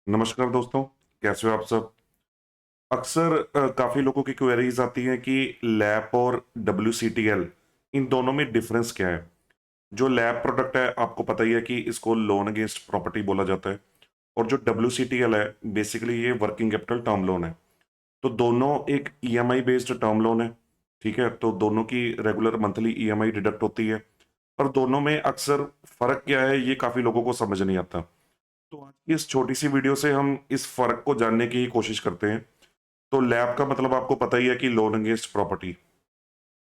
नमस्कार दोस्तों, कैसे हो आप सब? अक्सर काफ़ी लोगों की क्वेरीज आती हैं कि लैप और WCTL इन दोनों में डिफरेंस क्या है? जो लैप प्रोडक्ट है आपको पता ही है कि इसको लोन अगेंस्ट प्रॉपर्टी बोला जाता है और जो WCTL है बेसिकली ये वर्किंग कैपिटल टर्म लोन है। तो दोनों एक EMI बेस्ड टर्म लोन है, ठीक है? तो दोनों की रेगुलर मंथली EMI डिडक्ट होती है, पर दोनों में अक्सर फ़र्क क्या है ये काफ़ी लोगों को समझ नहीं आता। तो आज की इस छोटी सी वीडियो से हम इस फ़र्क को जानने की ही कोशिश करते हैं। तो लैप का मतलब आपको पता ही है कि लोन अगेंस्ट प्रॉपर्टी,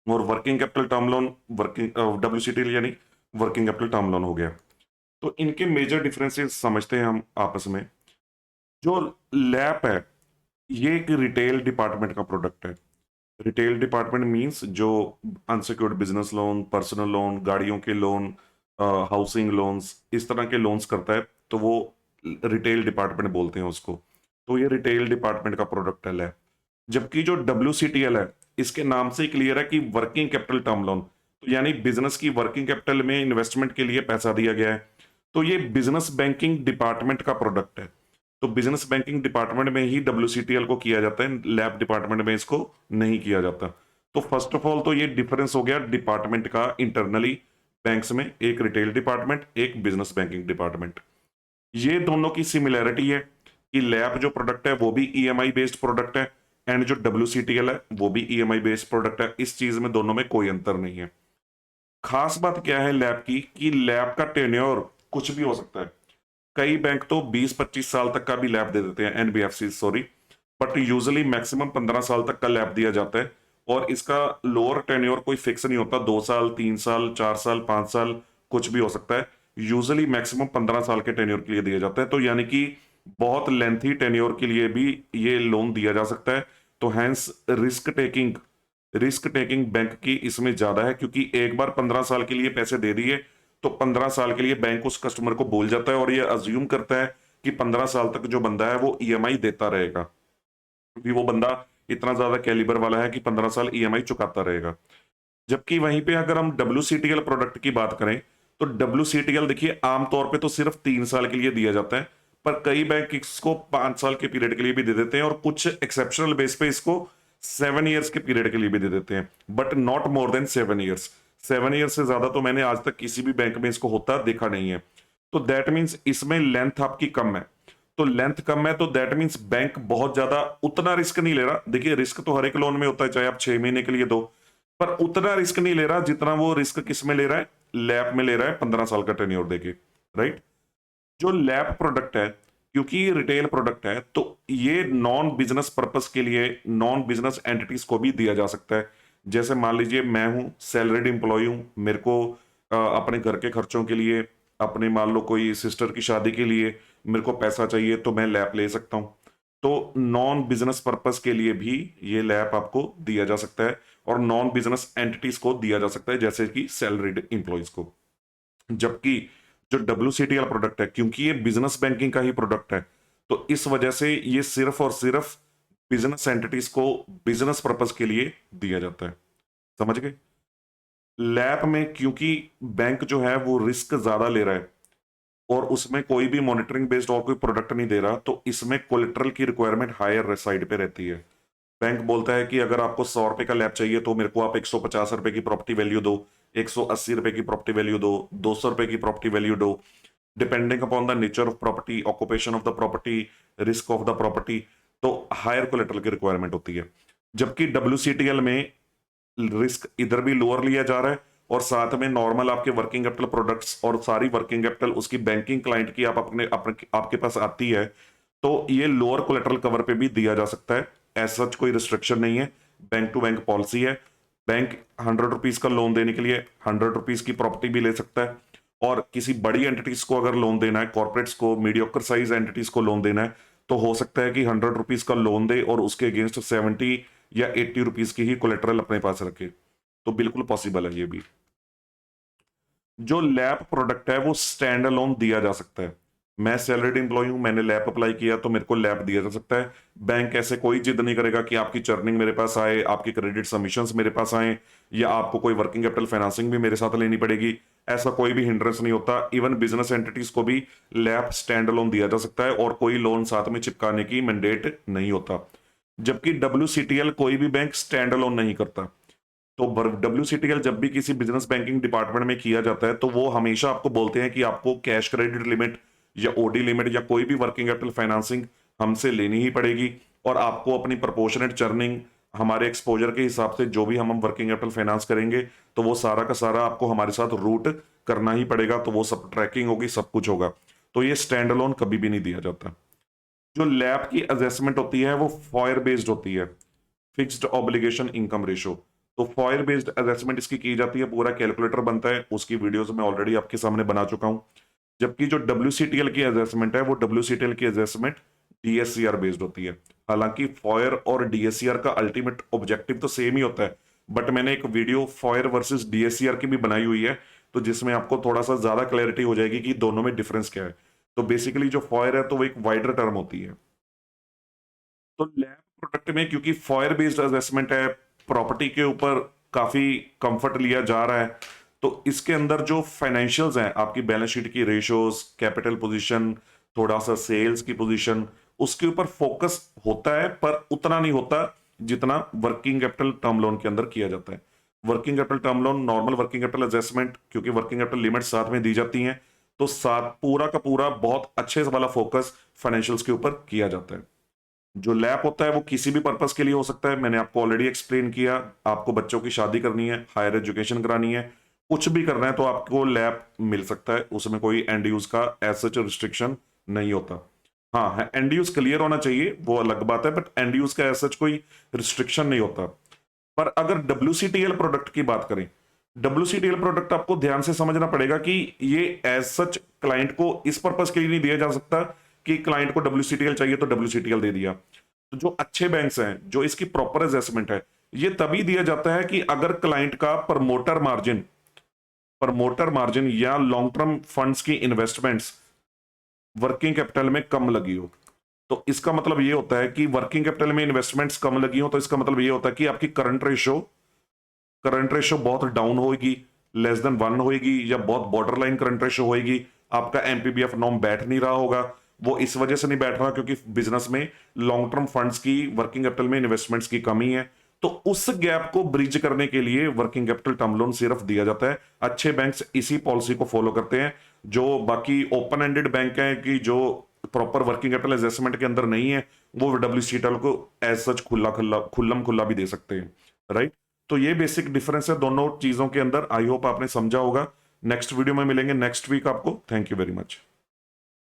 और working capital term loan working WCTL यानी वर्किंग कैपिटल टर्म लोन हो गया। तो इनके मेजर डिफरेंसेस समझते हैं हम आपस में। जो लैप है ये एक रिटेल डिपार्टमेंट का प्रोडक्ट है। रिटेल डिपार्टमेंट मींस जो unsecured business loan, personal loan, गाड़ियों के लोन, हाउसिंग लोन्स, इस तरह के लोन्स करता है, तो वो रिटेल डिपार्टमेंट बोलते हैं उसको। तो ये रिटेल डिपार्टमेंट का प्रोडक्ट है। जबकि जो WCTL है इसके नाम से ही क्लियर है कि वर्किंग कैपिटल टर्म लोन, तो यानी बिजनेस की वर्किंग कैपिटल में इन्वेस्टमेंट के लिए पैसा दिया गया है। तो ये बिजनेस बैंकिंग डिपार्टमेंट का प्रोडक्ट है। तो बिजनेस बैंकिंग डिपार्टमेंट में ही WCTL को किया जाता है, लैब डिपार्टमेंट में इसको नहीं किया जाता। तो फर्स्ट ऑफ ऑल तो ये डिफरेंस हो गया डिपार्टमेंट का इंटरनली बैंक्स में, एक रिटेल डिपार्टमेंट, एक बिजनेस बैंकिंग डिपार्टमेंट। ये दोनों की सिमिलैरिटी है कि लैब जो प्रोडक्ट है वो भी EMI बेस्ड प्रोडक्ट है, एंड जो WCTL है वो भी EMI बेस्ड प्रोडक्ट है। इस चीज में दोनों में कोई अंतर नहीं है। खास बात क्या है लैब की कि लैब का टेन्योर कुछ भी हो सकता है। कई बैंक तो 20-25 साल तक का भी लैब दे देते हैं, NBFC sorry, but usually maximum 15 साल तक का लैब दिया जाता है। और इसका लोअर टेन्योर कोई फिक्स नहीं होता, 2 साल, 3 साल, 4 साल, 5 साल, कुछ भी हो सकता है। यूजुअली मैक्सिमम 15 साल के टेन्योर के लिए दिया जाता है, तो यानी कि बहुत लेंथी टेन्योर के लिए भी ये लोन दिया जा सकता है। तो हैंस रिस्क टेकिंग बैंक की इसमें ज्यादा है, क्योंकि एक बार 15 साल के लिए पैसे दे दिए तो 15 साल के लिए बैंक उस कस्टमर को भूल जाता है और ये अज्यूम करता है कि 15 साल तक जो बंदा है वो EMI देता रहेगा, क्योंकि वो बंदा इतना ज्यादा कैलिबर वाला है कि 15 साल EMI चुकाता रहेगा। जबकि वहीं पे अगर हम WCTL प्रोडक्ट की बात करें, तो WCTL देखिए आमतौर पे तो सिर्फ 3 साल के लिए दिया जाता है, पर कई बैंक इसको 5 साल के पीरियड के लिए भी दे देते हैं और कुछ एक्सेप्शनल बेस पे इसको 7 ईयर्स के पीरियड के लिए भी दे देते हैं, but not more than 7 years. 7 years से ज्यादा तो मैंने आज तक किसी भी बैंक में इसको होता देखा नहीं है। तो दैट मीन्स इसमें लेंथ आपकी कम है। तो लेंथ कम है तो दैट मीन्स बैंक बहुत ज्यादा उतना रिस्क नहीं ले रहा। देखिए रिस्क तो हर एक लोन में होता है, चाहे आप 6 महीने के लिए दो, पर उतना रिस्क नहीं ले रहा जितना वो रिस्क किस में ले रहा है, लैप में ले रहा है 15 साल का टेन्योर देके। राइट। जो लैप प्रोडक्ट है, क्योंकि ये रिटेल प्रोडक्ट है, तो ये नॉन बिजनेस पर्पस के लिए नॉन बिजनेस एंटिटीज को भी दिया जा सकता है। जैसे मान लीजिए मैं हूं सैलरीड एम्प्लॉय हूं, मेरे को अपने घर के खर्चों के लिए, अपने मान लो कोई सिस्टर की शादी के लिए मेरे को पैसा चाहिए, तो मैं लैप ले सकता हूं। तो नॉन बिजनेस पर्पस के लिए भी ये लैप आपको दिया जा सकता है और नॉन बिजनेस एंटिटीज को दिया जा सकता है, जैसे कि सैलरीड इंप्लॉइज को। जबकि जो WCTL प्रोडक्ट है, क्योंकि ये बिजनेस बैंकिंग का ही प्रोडक्ट है, तो इस वजह से ये सिर्फ और सिर्फ बिजनेस एंटिटीज को बिजनेस पर्पस के लिए दिया जाता है। समझ गए? लैप में क्योंकि बैंक जो है वो रिस्क ज्यादा ले रहा है और उसमें कोई भी मॉनिटरिंग बेस्ड और कोई प्रोडक्ट नहीं दे रहा, तो इसमें कोलेट्रल की रिक्वायरमेंट हायर साइड पे रहती है। बैंक बोलता है कि अगर आपको 100 रुपए का लैब चाहिए तो मेरे को आप 150 रुपए की प्रॉपर्टी वैल्यू दो, 180 रुपए की प्रॉपर्टी वैल्यू दो, 200 रुपए की प्रॉपर्टी वैल्यू दो, depending upon the nature of property, occupation of the property, risk of the property. तो हायर कोलेटरल की रिक्वायरमेंट होती है। जबकि WCTL में रिस्क इधर भी लोअर लिया जा रहा है और साथ में नॉर्मल आपके वर्किंग कैपिटल प्रोडक्ट्स और सारी वर्किंग कैपिटल उसकी बैंकिंग क्लाइंट की आप अपने आपके पास आती है, तो ये लोअर कोलेटरल कवर पे भी दिया जा सकता है। ऐसा सच कोई रिस्ट्रिक्शन नहीं है, बैंक टू बैंक पॉलिसी है। बैंक 100 रुपीज का लोन देने के लिए 100 रुपीज की प्रॉपर्टी भी ले सकता है, और किसी बड़ी एंटिटीज को अगर लोन देना है, कॉर्पोरेट्स को, मीडियोकर साइज एंटिटीज को लोन देना है, तो हो सकता है कि 100 रुपीज का लोन दे और उसके अगेंस्ट 70 या 80 रुपीज की ही कोलेटरल अपने पास रखे। तो बिल्कुल पॉसिबल है ये भी। जो लैप प्रोडक्ट है वो स्टैंड अलोन दिया जा सकता है। मैं सैलरीड एम्प्लॉय हूं, मैंने लैप अप्लाई किया तो मेरे को लैप दिया जा सकता है। बैंक ऐसे कोई जिद नहीं करेगा कि आपकी चर्निंग मेरे पास आए, आपकी क्रेडिट सबमिशंस मेरे पास आए, या आपको कोई वर्किंग कैपिटल फाइनेंसिंग भी मेरे साथ लेनी पड़ेगी। ऐसा कोई भी हिंड्रेंस नहीं होता। इवन बिजनेस एंटिटीज को भी लैप स्टैंड अलोन दिया जा सकता है और कोई लोन साथ में चिपकाने की मैंडेट नहीं होता। जबकि WCTL कोई भी बैंक स्टैंड अलोन नहीं करता। तो WCTL जब भी किसी बिजनेस बैंकिंग डिपार्टमेंट में किया जाता है तो वो हमेशा आपको बोलते हैं कि आपको कैश क्रेडिट लिमिट या OD लिमिट या कोई भी वर्किंग कैपिटल फाइनेंसिंग हमसे लेनी ही पड़ेगी, और आपको अपनी प्रोपोर्शनेट चर्निंग हमारे एक्सपोजर के हिसाब से जो भी हम वर्किंग कैपिटल फाइनेंस करेंगे तो वो सारा का सारा आपको हमारे साथ रूट करना ही पड़ेगा। तो वो सब ट्रैकिंग होगी, सब कुछ होगा। तो ये स्टैंड अलोन कभी भी नहीं दिया जाता। जो लैब की असेसमेंट होती है वो फॉयर बेस्ड होती है, फिक्स्ड ऑब्लिगेशन इनकम रेशो। तो फॉयर बेस्ड असेसमेंट इसकी की जाती है, पूरा कैलकुलेटर बनता है, उसकी वीडियोस मैं ऑलरेडी आपके सामने बना चुका हूं। जबकि जो WCTL की असेसमेंट है वो WCTL की असेसमेंट DSCR बेस्ड होती है। हालांकि फॉयर और DSCR का अल्टीमेट ऑब्जेक्टिव तो सेम ही होता है, बट मैंने एक वीडियो फॉयर वर्सेस DSCR की भी बनाई हुई है, तो जिसमें आपको थोड़ा सा ज्यादा क्लैरिटी हो जाएगी कि दोनों में डिफरेंस क्या है। तो बेसिकली जो फॉयर है तो वो एक वाइडर टर्म होती है। तो लैब प्रोडक्ट में क्योंकि फॉयर बेस्ड असेसमेंट है, प्रॉपर्टी के ऊपर काफी कंफर्ट लिया जा रहा है, तो इसके अंदर जो फाइनेंशियल्स हैं, आपकी बैलेंस शीट की रेशियोज, कैपिटल पोजीशन, थोड़ा सा सेल्स की पोजीशन, उसके ऊपर फोकस होता है, पर उतना नहीं होता जितना वर्किंग कैपिटल टर्म लोन के अंदर किया जाता है। Working capital term loan, normal working capital assessment, क्योंकि वर्किंग कैपिटल लिमिट साथ में दी जाती हैं, तो साथ पूरा का पूरा बहुत अच्छे वाला फोकस फाइनेंशियल्स के ऊपर किया जाता है। जो लैप होता है वो किसी भी पर्पस के लिए हो सकता है, मैंने आपको ऑलरेडी एक्सप्लेन किया। आपको बच्चों की शादी करनी है, हायर एजुकेशन करानी है, कुछ भी करना है तो आपको लैप मिल सकता है, उसमें कोई एंड यूज का एज सच रिस्ट्रिक्शन नहीं होता। हाँ, एंड यूज क्लियर होना चाहिए, वो अलग बात है, बट एंड यूज का एज सच कोई रिस्ट्रिक्शन नहीं होता। पर अगर WCTL प्रोडक्ट की बात करें, WCTL प्रोडक्ट आपको ध्यान से समझना पड़ेगा कि ये एज सच क्लाइंट को इस पर्पस के लिए नहीं दिया जा सकता कि क्लाइंट को WCTL चाहिए तो WCTL दे दिया। तो जो अच्छे बैंक्स हैं, जो इसकी प्रॉपर असेसमेंट है, ये तभी दिया जाता है कि अगर क्लाइंट का प्रमोटर मार्जिन या लॉन्ग टर्म फंड्स की इन्वेस्टमेंट्स वर्किंग कैपिटल में कम लगी हो। तो इसका मतलब ये होता है कि वर्किंग कैपिटल में इन्वेस्टमेंट्स कम लगी हो, तो इसका मतलब ये होता है कि आपकी करंट रेशो बहुत डाउन होगी, लेस देन 1 होगी, या बहुत बॉर्डर लाइन करंट रेशो होगी। आपका MPBF नॉर्म बैठ नहीं रहा होगा। वो इस वजह से नहीं बैठ रहा क्योंकि बिजनेस में लॉन्ग टर्म फंड्स की, वर्किंग कैपिटल में इन्वेस्टमेंट्स की कमी है। तो उस गैप को ब्रिज करने के लिए वर्किंग कैपिटल टर्म लोन सिर्फ दिया जाता है। अच्छे बैंक्स इसी पॉलिसी को फॉलो करते हैं। जो बाकी ओपन एंडेड बैंक हैं कि जो प्रॉपर वर्किंग कैपिटल एडजस्टमेंट के अंदर नहीं है, वो WCTL को एज सच खुल्लम खुल्ला भी दे सकते हैं, राइट। तो ये बेसिक डिफरेंस है दोनों चीजों के अंदर। आई होप आपने समझा होगा। नेक्स्ट वीडियो में मिलेंगे नेक्स्ट वीक आपको। Thank you very much.